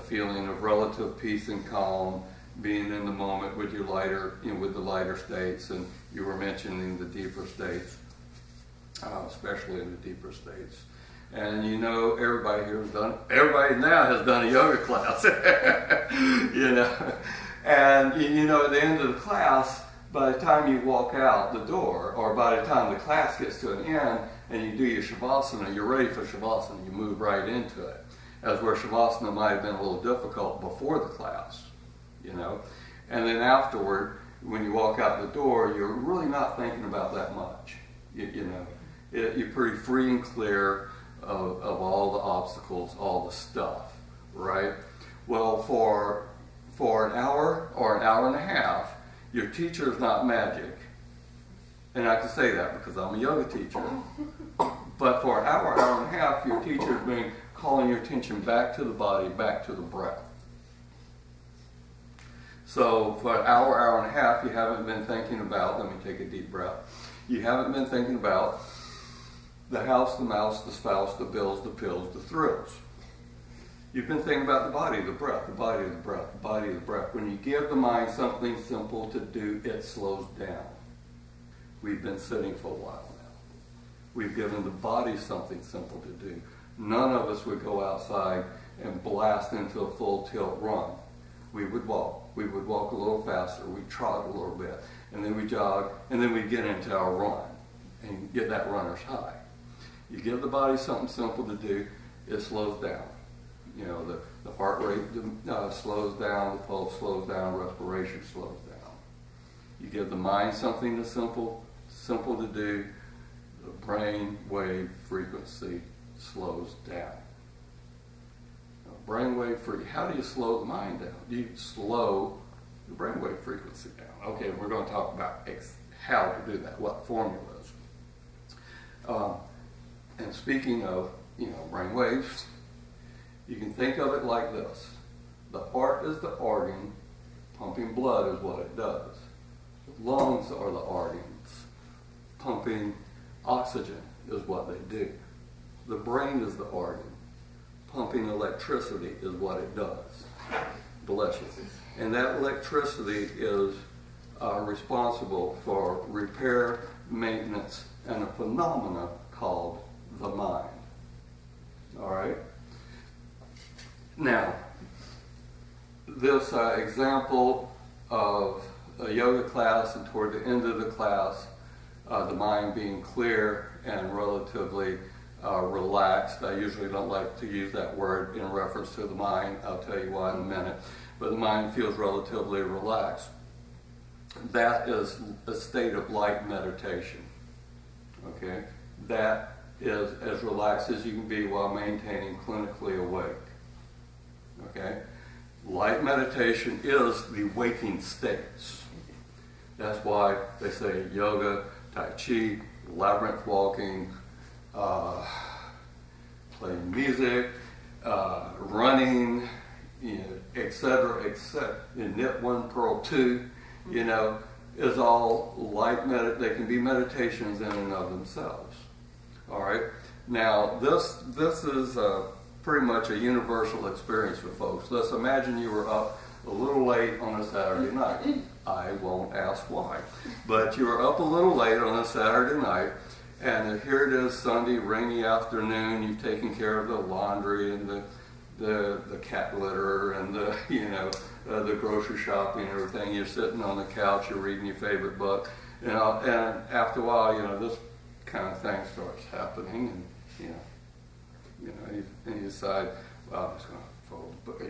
feeling of relative peace and calm, being in the moment with your lighter, with the lighter states, and you were mentioning the deeper states, especially in the deeper states. And everybody now has done a yoga class, and at the end of the class, by the time you walk out the door, or by the time the class gets to an end, and you do your Shavasana, you're ready for Shavasana, you move right into it. As where Shavasana might have been a little difficult before the class, And then afterward, when you walk out the door, you're really not thinking about that much, You're pretty free and clear of all the obstacles, all the stuff, right? Well, for an hour or an hour and a half, your teacher is not magic. And I can say that because I'm a yoga teacher. But for an hour, hour and a half, your teacher has been calling your attention back to the body, back to the breath. So for an hour, hour and a half, you haven't been thinking about, let me take a deep breath, you haven't been thinking about the house, the mouse, the spouse, the bills, the pills, the thrills. You've been thinking about the body, the breath, the body, the breath, the body, the breath. When you give the mind something simple to do, it slows down. We've been sitting for a while now. We've given the body something simple to do. None of us would go outside and blast into a full tilt run. We would walk. We would walk a little faster. We'd trot a little bit. And then we jog. And then we'd get into our run and get that runner's high. You give the body something simple to do, it slows down. The heart rate slows down, the pulse slows down, respiration slows down. You give the mind something that's simple to do, the brain wave frequency slows down. Brainwave frequency, how do you slow the mind down? Do you slow the brainwave frequency down? Okay, we're going to talk about how to do that, what formulas. And speaking of, brain waves, you can think of it like this. The heart is the organ, pumping blood is what it does. The lungs are the organs, pumping oxygen is what they do. The brain is the organ, pumping electricity is what it does. Bless you. And that electricity is responsible for repair, maintenance, and a phenomena called the mind. All right? Now, this example of a yoga class, and toward the end of the class, the mind being clear and relatively relaxed. I usually don't like to use that word in reference to the mind. I'll tell you why in a minute. But the mind feels relatively relaxed. That is a state of light meditation. Okay? That is as relaxed as you can be while maintaining clinically awake. Okay? Light meditation is the waking states. That's why they say yoga, tai chi, labyrinth walking, playing music, running, etc., etc. Knit one, purl two, is all light they can be meditations in and of themselves. All right. Now this is pretty much a universal experience for folks. Let's imagine you were up a little late on a Saturday night. I won't ask why, but you were up a little late on a Saturday night, and here it is, Sunday, rainy afternoon. You've taken care of the laundry and the cat litter and the grocery shopping and everything. You're sitting on the couch. You're reading your favorite book, and after a while, this kind of thing starts happening, and you decide, well, I'm just going to fold the book. I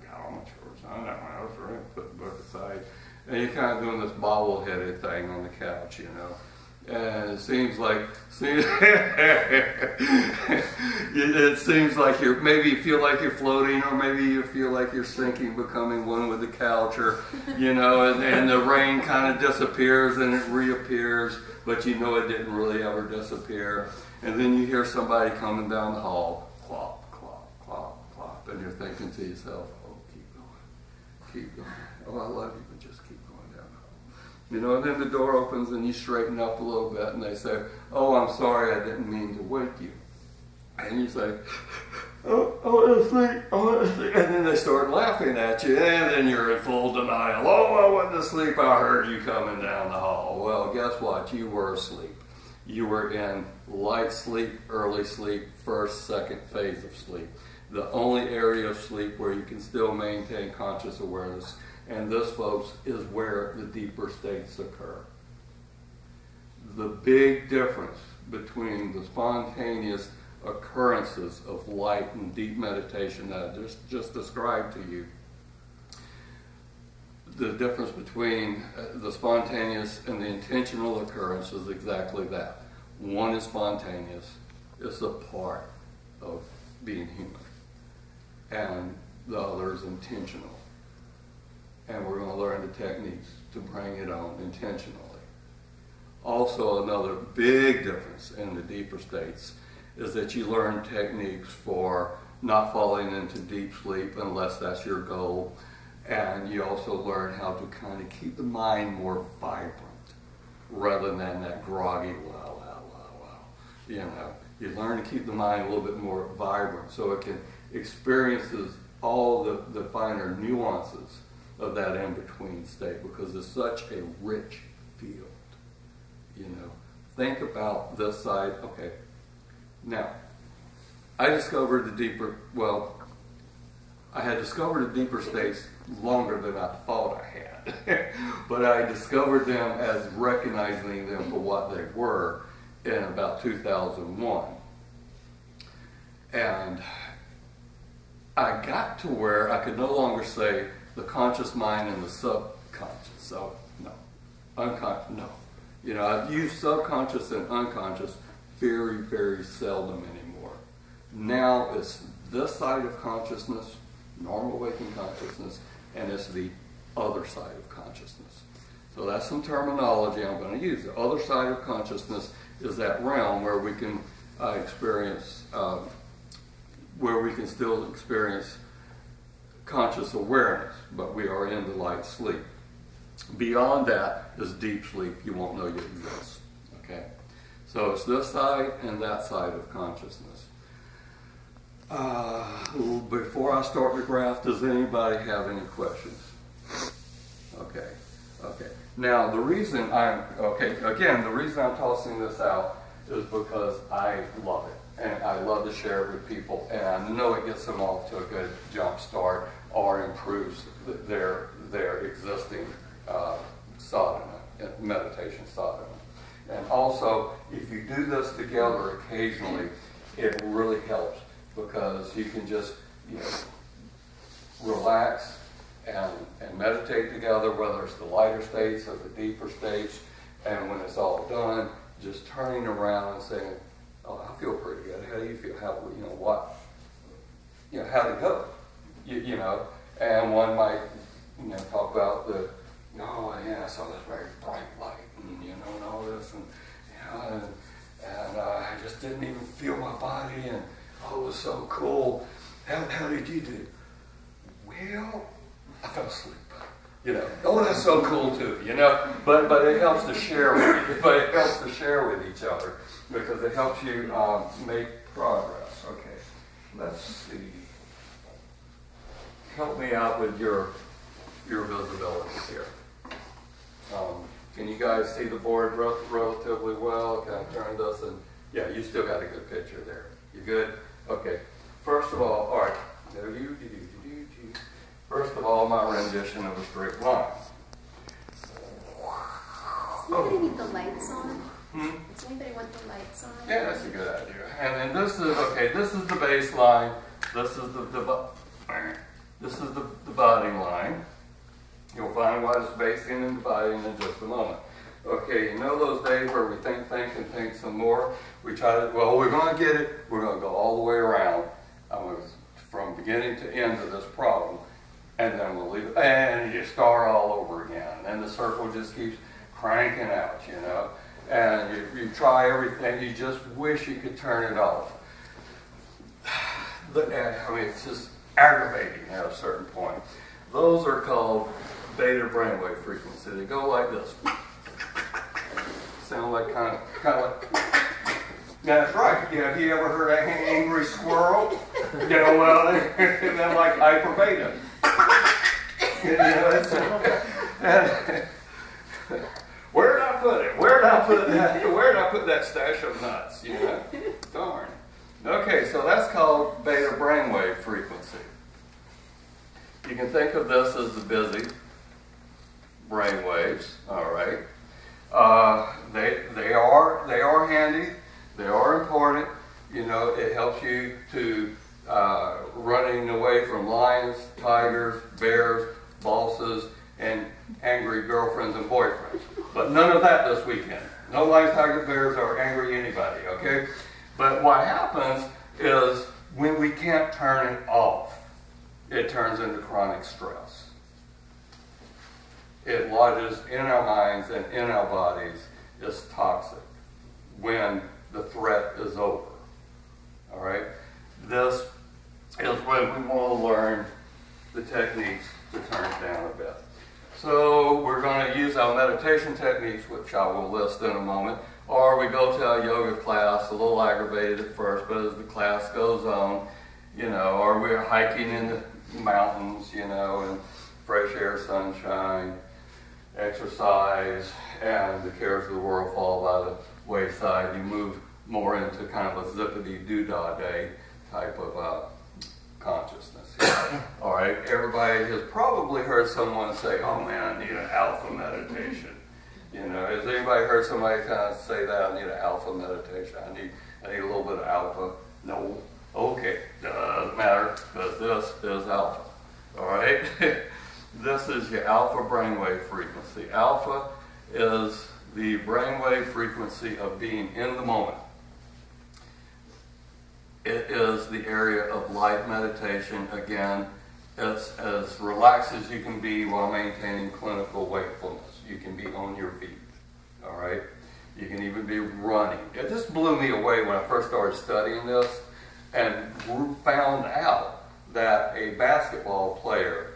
got all my chores done. I was ready to put the book aside. And you're kind of doing this bobble-headed thing on the couch, And it seems like maybe you feel like you're floating, or maybe you feel like you're sinking, becoming one with the couch, or and the rain kind of disappears and it reappears, but it didn't really ever disappear. And then you hear somebody coming down the hall, clop, clop, clop, clop, and you're thinking to yourself, oh, keep going. Oh, I love you, but just keep going down the hall. And then the door opens and you straighten up a little bit, and they say, oh, I'm sorry, I didn't mean to wake you. And you say, oh, it's me, and then they start laughing at you, and then you're in full denial. Oh, I wasn't asleep, I heard you coming down the hall. Well, guess what? You were asleep. You were in light sleep, early sleep, first, second phase of sleep. The only area of sleep where you can still maintain conscious awareness. And this, folks, is where the deeper states occur. The big difference between the spontaneous occurrences of light and deep meditation that I just described to you, the difference between the spontaneous and the intentional occurrence is exactly that. One is spontaneous, it's a part of being human, and the other is intentional. And we're going to learn the techniques to bring it on intentionally. Also, another big difference in the deeper states is that you learn techniques for not falling into deep sleep unless that's your goal. And you also learn how to kind of keep the mind more vibrant rather than that groggy, wow. You know, you learn to keep the mind a little bit more vibrant so it can experiences all the finer nuances of that in-between state, because it's such a rich field. You know, think about this side. Okay, now, I discovered the deeper, well, I had discovered the deeper states longer than I thought I had. But I discovered them as recognizing them for what they were in about 2001. And I got to where I could no longer say the conscious mind and the subconscious. So, no. Unconscious, no. You know, I've used subconscious and unconscious very, very seldom anymore. Now it's this side of consciousness, normal waking consciousness, and it's the other side of consciousness. So that's some terminology I'm going to use. The other side of consciousness is that realm where we can experience, where we can still experience conscious awareness, but we are in the light sleep. Beyond that is deep sleep. You won't know you exist. Okay? So it's this side and that side of consciousness. Before I start the graph, does anybody have any questions? Okay. Okay. Now, the reason the reason I'm tossing this out is because I love it. And I love to share it with people. And I know it gets them off to a good jump start or improves their existing sadhana, meditation sadhana. And also, if you do this together occasionally, it really helps, because you can just, you know, relax and meditate together, whether it's the lighter states or the deeper states. And when it's all done, just turning around and saying, "Oh, I feel pretty good. How do you feel? How, you know, what, you know, how'd it go? You know." And one might, you know, talk about the, "Oh yeah, I saw this very bright light, and you know, and all this, and you know, and I just didn't even feel my body, and oh, it was so cool. How did you do?" "Well, I fell asleep." You know, "Oh, that's so cool too." You know, but it helps to share with each other, because it helps you make progress. Okay, let's see. Help me out with your visibility here. Can you guys see the board relatively well? Can I turn this? And yeah, you still got a good picture there. You good? Okay. First of all right. First of all, my rendition of a straight line. Does anybody need the lights on? Does anybody want the lights on? Yeah, that's a good idea. And then this is, okay, this is the baseline. This is the dividing line. You'll find what is basing and dividing in just a moment. Okay, you know those days where we think and think some more? We try to, well, we're going to get it. We're going to go all the way around from beginning to end of this problem. And then we'll leave it. And you start all over again. And the circle just keeps cranking out, you know. And you try everything. You just wish you could turn it off. I mean, it's just aggravating at a certain point. Those are called beta brainwave frequency. They go like this. Sound like kind of like. That's right. You know, have you ever heard an angry squirrel? You know, well, and then like hyper beta. You know, and, where did I put it? Where did I put that? Where did I put that stash of nuts? You know, darn. Okay, so that's called beta brainwave frequency. You can think of this as the busy brain waves. All right, they are handy. They are important. You know, it helps you to running away from lions, tigers, bears, bosses, and angry girlfriends and boyfriends. But none of that this weekend. No lions, tigers, bears, or angry anybody. Okay. But what happens is when we can't turn it off, it turns into chronic stress. It lodges in our minds and in our bodies as toxic when the threat is over. All right? This is when we want to learn the techniques to turn it down a bit. So we're going to use our meditation techniques, which I will list in a moment, or we go to our yoga class, a little aggravated at first, but as the class goes on, you know, or we're hiking in the mountains, you know, and fresh air, sunshine, exercise, and the cares of the world fall by the wayside. You move more into kind of a zippity-doo-dah day type of consciousness. All right, everybody has probably heard someone say, oh man, I need an alpha meditation. You know, has anybody heard somebody kind of say that? I need an alpha meditation. I need a little bit of alpha. No. Okay, doesn't matter, because this is alpha. All right? This is your alpha brainwave frequency. Alpha is the brainwave frequency of being in the moment. It is the area of light meditation. Again, it's as relaxed as you can be while maintaining clinical wakefulness. You can be on your feet, all right? You can even be running. It just blew me away when I first started studying this and found out that a basketball player,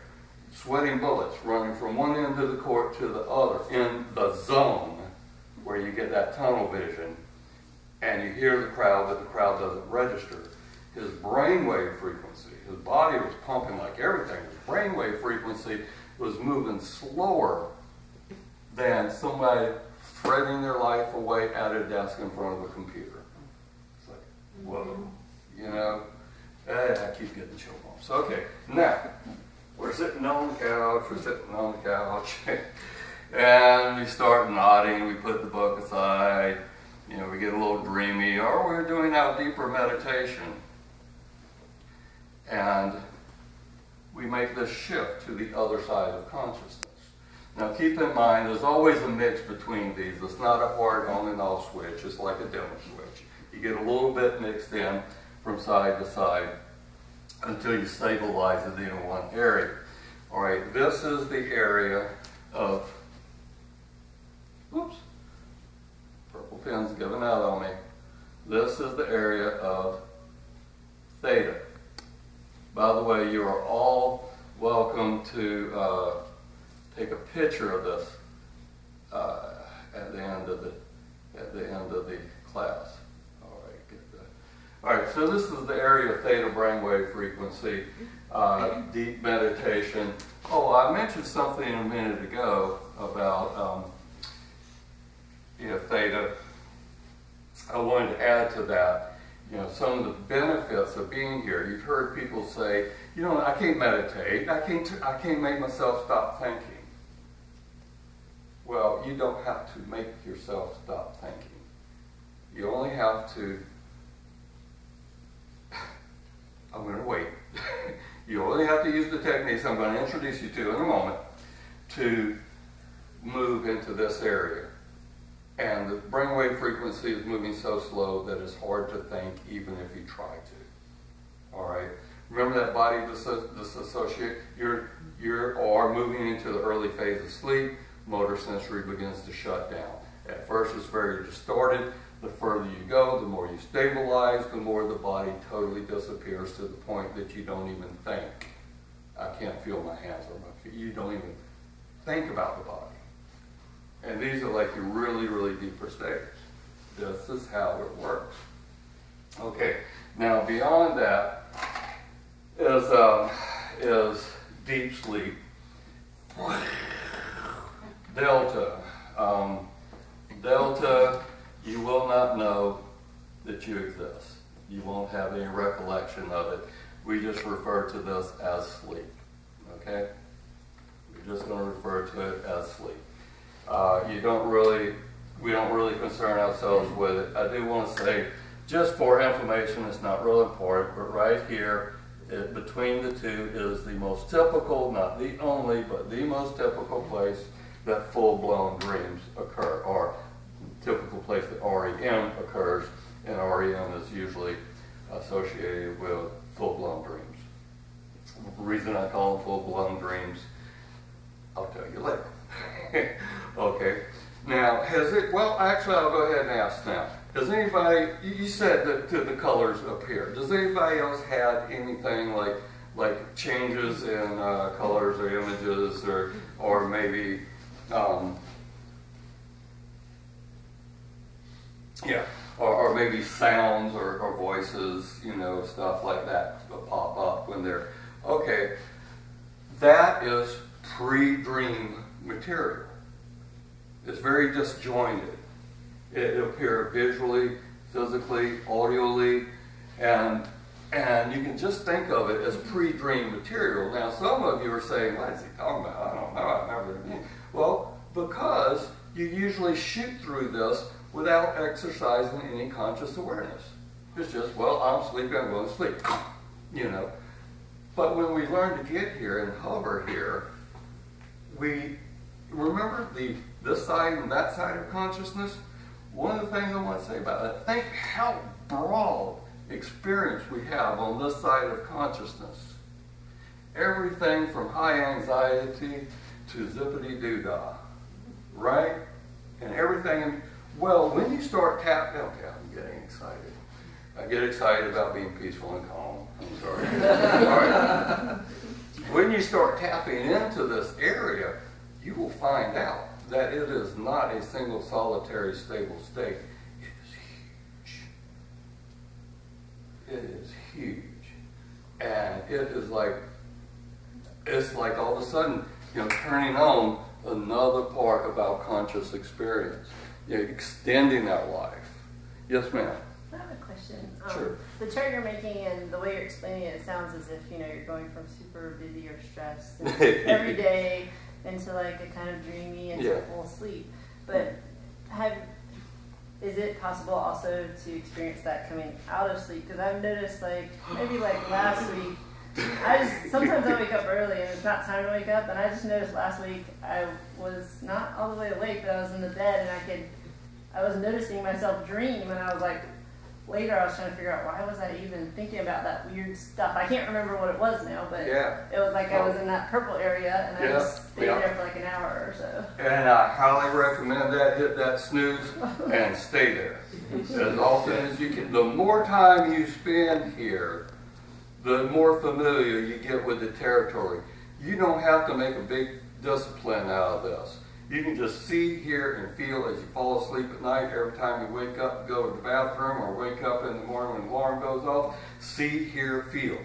sweating bullets, running from one end of the court to the other in the zone where you get that tunnel vision, and you hear the crowd, but the crowd doesn't register. His brainwave frequency, his body was pumping like everything. His brainwave frequency was moving slower than somebody fretting their life away at a desk in front of a computer. It's like, whoa, you know? I keep getting chill bumps. Okay, now, we're sitting on the couch, and we start nodding, we put the book aside, you know, we get a little dreamy, or we're doing our deeper meditation. And we make this shift to the other side of consciousness. Now keep in mind, there's always a mix between these. It's not a hard on and off switch. It's like a dimmer switch. You get a little bit mixed in from side to side until you stabilize it in one area. All right, this is the area of, oops, purple pen's giving out on me. This is the area of theta. By the way, you are all welcome to take a picture of this at the end of the class. All right, get that. All right, so this is the area of theta brainwave frequency, deep meditation. Oh, I mentioned something a minute ago about theta. I wanted to add to that. You know, some of the benefits of being here. You've heard people say, you know, I can't meditate. I can't make myself stop thinking. Well, you don't have to make yourself stop thinking. You only have to, I'm going to wait. You only have to use the techniques I'm going to introduce you to in a moment to move into this area. And the brainwave frequency is moving so slow that it's hard to think even if you try to. All right? Remember that body disassociate? You are moving into the early phase of sleep. Motor sensory begins to shut down. At first it's very distorted. The further you go, the more you stabilize, the more the body totally disappears to the point that you don't even think. I can't feel my hands or my feet. You don't even think about the body. And these are like your really, really deeper states. This is how it works. Okay, now beyond that is deep sleep. Delta. Delta, you will not know that you exist. You won't have any recollection of it. We just refer to this as sleep. Okay? We're just going to refer to it as sleep. We don't really concern ourselves with it. I do want to say, just for information, it's not real important, but right here, between the two is the most typical, not the only, but the most typical place that full-blown dreams occur, or typical place that REM occurs, and REM is usually associated with full-blown dreams. The reason I call them full-blown dreams, I'll tell you later. Okay. Now, actually I'll go ahead and ask now. Has anybody, you said that the colors up here, does anybody else have anything like changes in colors or images or maybe, or maybe sounds or voices, stuff like that pop up when they're, okay, that is pre-dream material. It's very disjointed. It appears visually, physically, audially, and you can just think of it as pre-dream material. Now, some of you are saying, what is he talking about? I don't know, I've never. Well, because you usually shoot through this without exercising any conscious awareness. It's just, well, I'm sleepy, I'm going to sleep, But when we learn to get here and hover here, we remember this side and that side of consciousness. One of the things I want to say about that, think how broad experience we have on this side of consciousness. Everything from high anxiety to zippity-doo-dah, right? And everything, well, when you start tapping, okay, I'm getting excited. I get excited about being peaceful and calm. I'm sorry. All right. When you start tapping into this area, you will find out that it is not a single solitary stable state. It is huge. It is huge. And it is it's like all of a sudden, turning on another part of our conscious experience, extending that life. Yes, ma'am. I have a question. Sure. The chart you're making and the way you're explaining it, it sounds as if you're going from super busy or stressed every day into like a kind of dreamy into full sleep. But is it possible also to experience that coming out of sleep? Because I've noticed maybe last week, sometimes I wake up early and it's not time to wake up, and I just noticed last week I was not all the way awake, but I was in the bed and I was noticing myself dream, and I was later I was trying to figure out why was I even thinking about that weird stuff. I can't remember what it was now, but it was I was in that purple area, and I just stayed there for an hour or so. And I highly recommend that. Hit that snooze and stay there as often as you can. The more time you spend here, the more familiar you get with the territory. You don't have to make a big discipline out of this. You can just see, hear, and feel as you fall asleep at night. Every time you wake up, go to the bathroom, or wake up in the morning when the alarm goes off, see, hear, feel.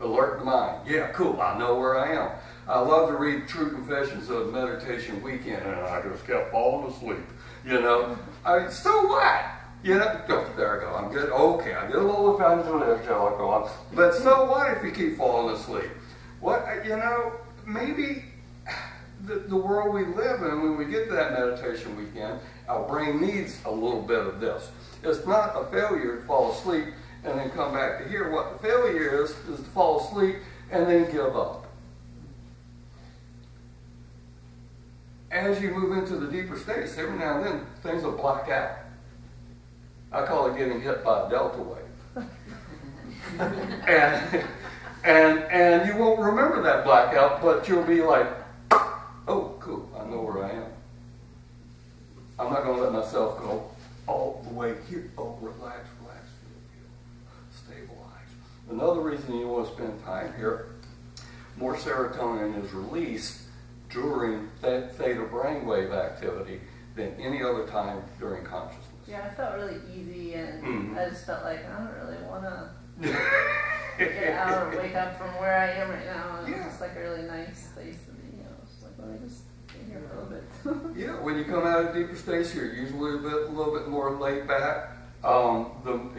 Alert the mind. Yeah, cool, I know where I am. I love to read True Confessions of Meditation Weekend, and I just kept falling asleep. So what? There I go, I'm good. Okay, I get a little evangelical, but so what if you keep falling asleep? Maybe the world we live in, when we get to that meditation weekend, our brain needs a little bit of this. It's not a failure to fall asleep and then come back to here. What the failure is to fall asleep and then give up. As you move into the deeper states, every now and then, things will black out. I call it getting hit by a delta wave. and you won't remember that blackout, but you'll be like, oh, cool, I know where I am. I'm not going to let myself go all the way here. Oh, relax, feel, stabilize. Another reason you want to spend time here, more serotonin is released during that theta brainwave activity than any other time during consciousness. Yeah, I felt really easy, and I just felt I don't really want to get out or wake up from where I am right now. And it's just like a really nice place to be. It's like, let me just stay here for a little bit. Yeah, when you come out of deeper states, you're usually a little bit more laid back. Long-term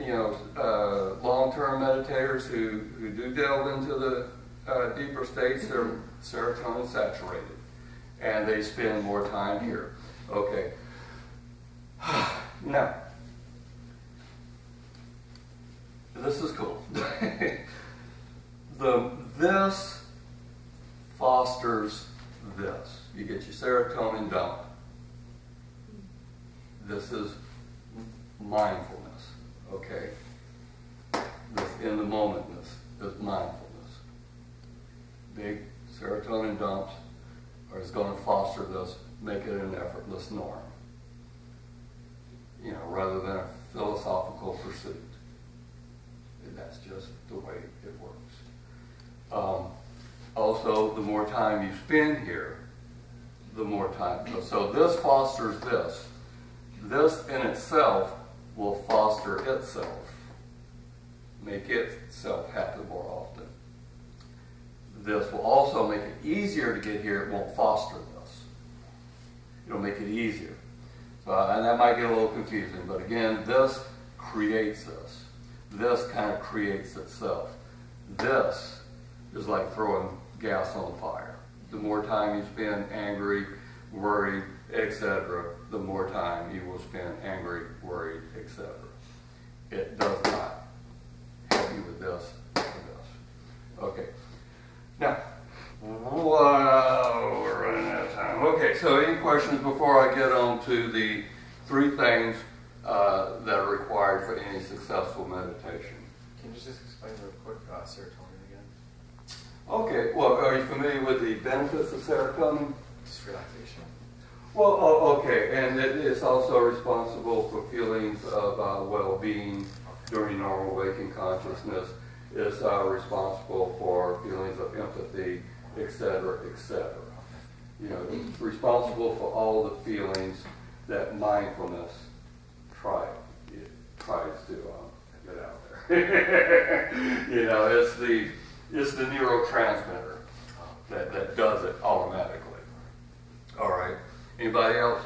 meditators who do delve into the deeper states, they're serotonin saturated, and they spend more time here. Okay. Now, this is cool. This fosters this. You get your serotonin dump. This is mindfulness, okay? This in the momentness is mindfulness. Big serotonin dumps is going to foster this, make it an effortless norm. Rather than a philosophical pursuit. And that's just the way it works. Also, the more time you spend here, the more time. So this fosters this. This in itself will foster itself. Make itself happen more often. This will also make it easier to get here. It won't foster this. It'll make it easier. And that might get a little confusing, but again, this creates this. This kind of creates itself. This is like throwing gas on the fire. The more time you spend angry, worried, etc., the more time you will spend angry, worried, etc. It does not help you with this or this. Okay. Now, we're running out of time. Okay, so any questions before I get on to the 3 things that are required for any successful meditation? Can you just explain real quick serotonin again? Okay, well, are you familiar with the benefits of serotonin? Just relaxation. Well, okay, and it's also responsible for feelings of well-being during normal waking consciousness. It's responsible for feelings of empathy, etc., etc. It's responsible for all the feelings that mindfulness tries to get out there. It's the neurotransmitter that does it automatically. All right. Anybody else?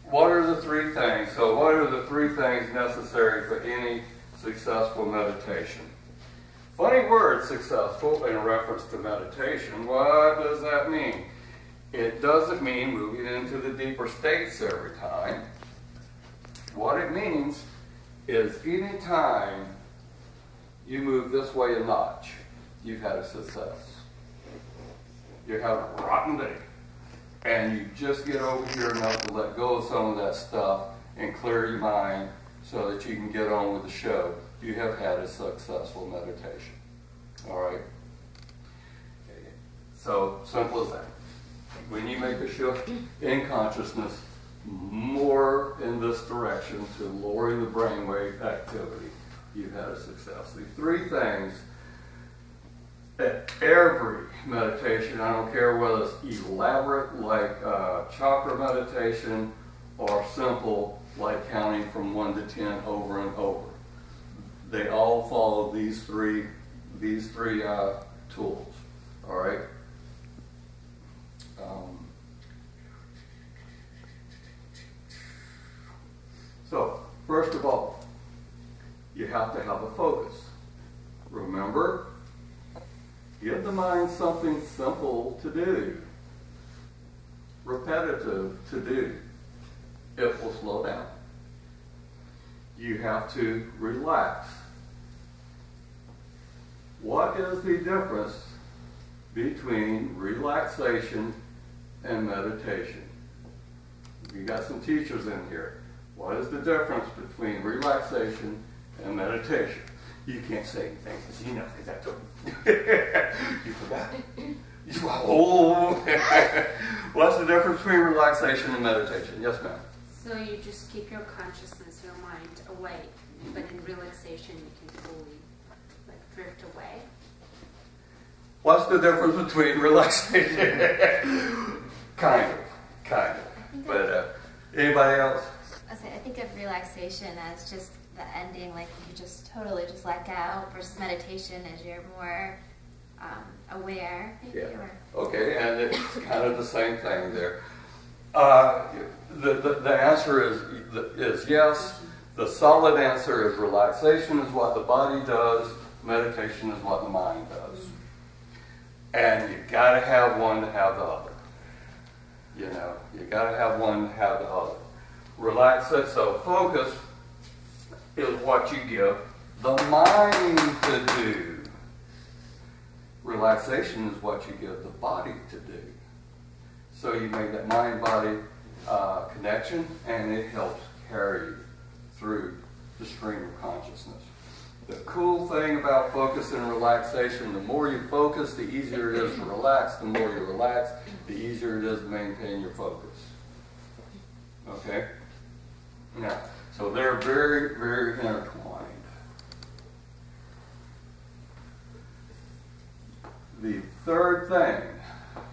What are the 3 things? So what are the 3 things necessary for any successful meditation? Funny word, successful, in reference to meditation. What does that mean? It doesn't mean moving into the deeper states every time. What it means is any time you move this way a notch, you've had a success. You're having a rotten day. And you just get over here enough to let go of some of that stuff and clear your mind so that you can get on with the show. You have had a successful meditation. All right? So, simple as that. When you make a shift in consciousness more in this direction to lowering the brainwave activity, you've had a success. These 3 things at every meditation, I don't care whether it's elaborate like chakra meditation or simple like counting from 1 to 10 over and over. They all follow these three tools. All right. So first of all, you have to have a focus. Remember, give the mind something simple to do, repetitive to do. It will slow down. You have to relax. What is the difference between relaxation and meditation? We got some teachers in here. What is the difference between relaxation and meditation? You can't say anything because you know, because I told you. You forgot? What's the difference between relaxation and meditation? Yes, ma'am. So you just keep your consciousness, your mind awake, but in relaxation you can fully drift away. What's the difference between relaxation? kind of. But anybody else? I think of relaxation as just the ending, like you just totally just let go, versus meditation as you're more aware, maybe, Yeah. or Okay, and it's kind of the same thing there. The answer is yes. The solid answer is relaxation is what the body does, meditation is what the mind does. And you gotta have one to have the other. You know, you gotta have one to have the other. So focus is what you give the mind to do. Relaxation is what you give the body to do. So you make that mind-body connection, and it helps carry you through the stream of consciousness. The cool thing about focus and relaxation, the more you focus, the easier it is to relax. The more you relax, the easier it is to maintain your focus. Okay? Now, so they're very, very intertwined. The third thing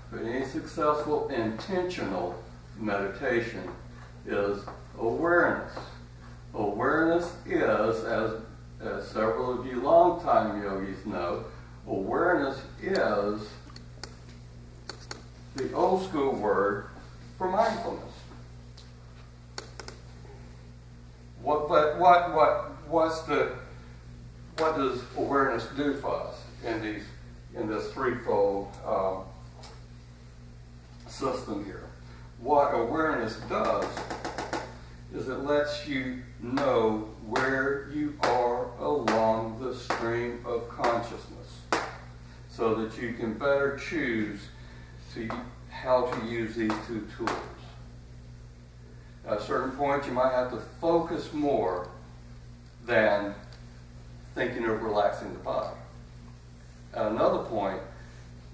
for any successful intentional meditation is awareness. Awareness is, as several of you long-time yogis know, awareness is the old school word for mindfulness. What does awareness do for us in this threefold system here? What awareness does is it lets you know where you are along the stream of consciousness so that you can better choose how to use these two tools. At a certain point, you might have to focus more than thinking of relaxing the body. At another point,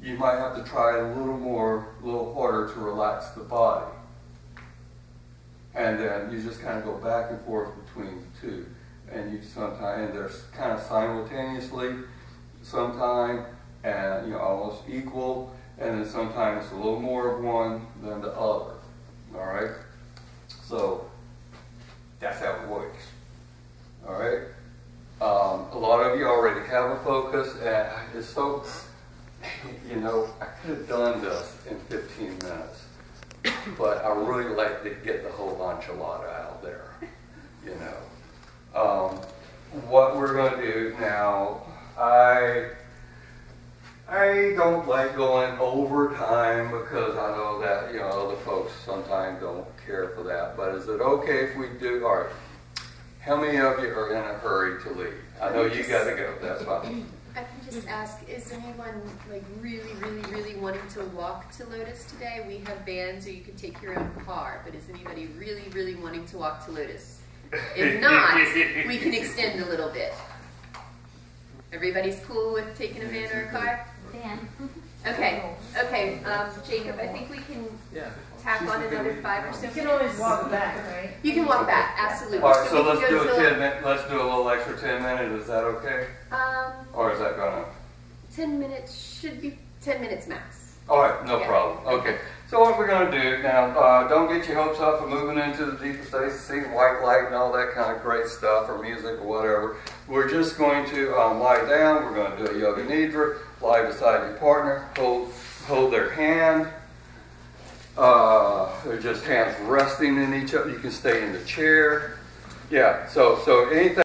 you might have to try a little harder to relax the body. And then you just kind of go back and forth between the two. And they're kind of simultaneously, sometime, and almost equal, and then sometimes a little more of one than the other. All right? So that's how it works. All right? A lot of you already have a focus, and it's so, I could have done this in 15 minutes, but I really like to get the whole enchilada out there, What we're going to do now, I don't like going overtime because I know that, other folks sometimes don't care for that, but is it okay if we do? All right. How many of you are in a hurry to leave? I know you got to go. That's fine. I can just ask, is anyone really, really, really wanting to walk to Lotus today? We have vans, or you can take your own car. But is anybody really, really wanting to walk to Lotus? If not, we can extend a little bit. Everybody's cool with taking a van or a car? van. Okay. Jacob, I think we can tack on another 5 or so. You can always walk back, right? You can walk back, absolutely. All right, so we let's can do go a till- 10 minute. Let's do a little extra 10 minutes. Is that okay? Or is that gonna? 10 minutes should be 10 minutes max. All right, no Yeah. problem. Okay. So what we're going to do now, don't get your hopes up for moving into the deeper states, seeing white light and all that kind of great stuff, or music or whatever. We're just going to lie down. We're going to do a yoga nidra. Lie beside your partner. Hold their hand. They're just hands resting in each other. You can stay in the chair. Yeah. So anything.